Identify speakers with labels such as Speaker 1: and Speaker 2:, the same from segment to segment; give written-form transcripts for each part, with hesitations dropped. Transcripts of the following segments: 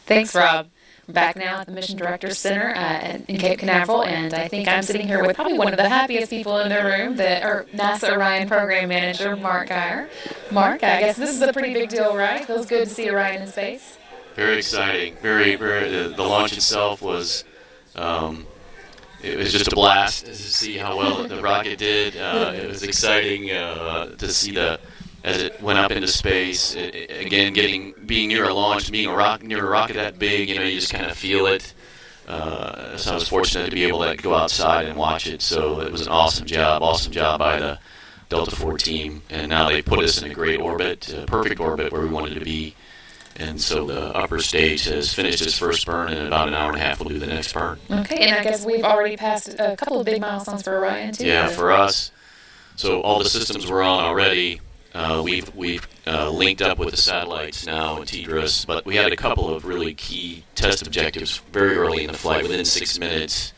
Speaker 1: Thanks, Rob. We're back now at the Mission Directors Center in Cape Canaveral, and I think I'm sitting here with probably one of the happiest people in the room, the NASA Orion Program Manager, Mark Geyer. Mark, I guess this is a pretty big deal, right? Feels good to see Orion in space.
Speaker 2: Very exciting. Very. The launch itself was. It was just a blast to see how well the rocket did. It was exciting to see as it went up into space. Again, being near a launch, being near a rocket that big, you just kind of feel it. So I was fortunate to be able to go outside and watch it. So it was an awesome job by the Delta IV team. And now they put us in a great orbit, perfect orbit where we wanted to be. And so the upper stage has finished its first burn, and in about an hour and a half we'll do the next burn.
Speaker 1: Okay, and I guess we've already passed a couple of big milestones for Orion, too.
Speaker 2: Yeah, for us. So all the systems we're on already. We've linked up with the satellites now in TDRS, but we had a couple of really key test objectives very early in the flight. Within 6 minutes,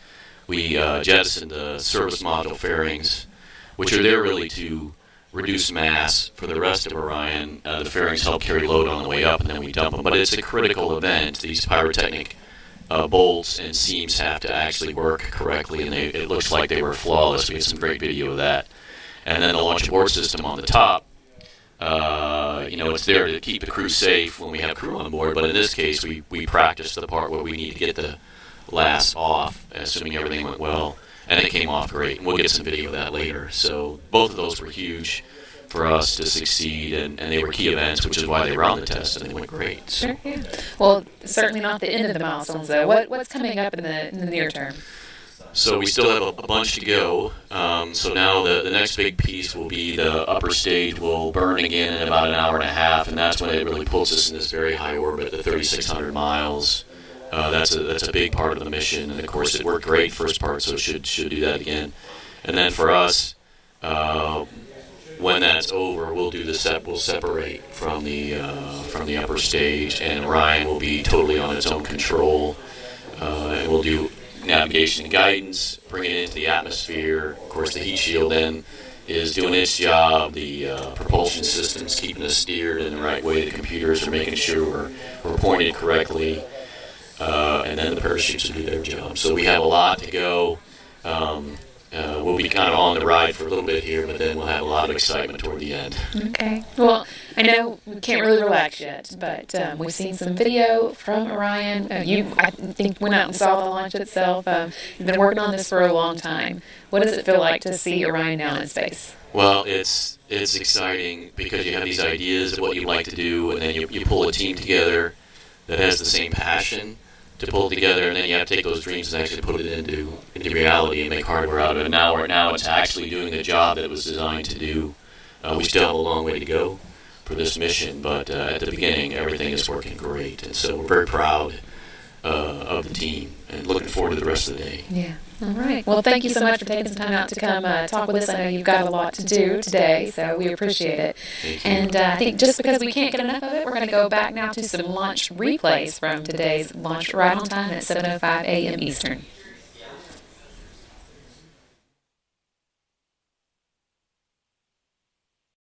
Speaker 2: we jettisoned the service module fairings, which are there really to reduce mass for the rest of Orion. The fairings help carry load on the way up, and then we dump them. But it's a critical event. These pyrotechnic bolts and seams have to actually work correctly, and it looks like they were flawless. We have some great video of that. And then the launch abort system on the top. It's there to keep the crew safe when we have crew on board, but in this case we practiced the part where we need to get the last off, assuming everything went well, and it came off great. And we'll get some video of that later. So both of those were huge for us to succeed, and they were key events, which is why they were on the test, and they went great.
Speaker 1: Sure, yeah. Well, certainly not the end of the milestones, though. What's coming up in the near term?
Speaker 2: So we still have a bunch to go. So now the next big piece will be the upper stage will burn again in about an hour and a half, and that's when it really puts us in this very high orbit, the 3,600 miles. That's a big part of the mission, and of course it worked great first part, so it should do that again. And then for us, when that's over, we'll separate from the upper stage, and Orion will be totally on its own control, and we'll do navigation and guidance, bring it into the atmosphere. Of course, the heat shield then is doing its job. The propulsion system's keeping us steered in the right way. The computers are making sure we're pointed correctly. And then the parachutes will do their job. So we have a lot to go. We'll be kind of on the ride for a little bit here, but then we'll have a lot of excitement toward the end.
Speaker 1: Okay. Well, I know we can't really relax yet, but we've seen some video from Orion. I think, went out and saw the launch itself. You've been working on this for a long time. What does it feel like to see Orion now in space?
Speaker 2: Well, it's exciting because you have these ideas of what you'd like to do, and then you pull a team together that has the same passion to pull together, and then you have to take those dreams and actually put it into reality and make hardware out of it. Now it's actually doing the job that it was designed to do. We still have a long way to go for this mission, but at the beginning, everything is working great, and so we're very proud of the team and looking forward to the rest of the day.
Speaker 1: Yeah. All right. Well, thank you so much for taking some time out to come talk with us. I know you've got a lot to do today, so we appreciate it. And I think just because we can't get enough of it, we're going to go back now to some launch replays from today's launch right on time at 7:05 a.m. Eastern.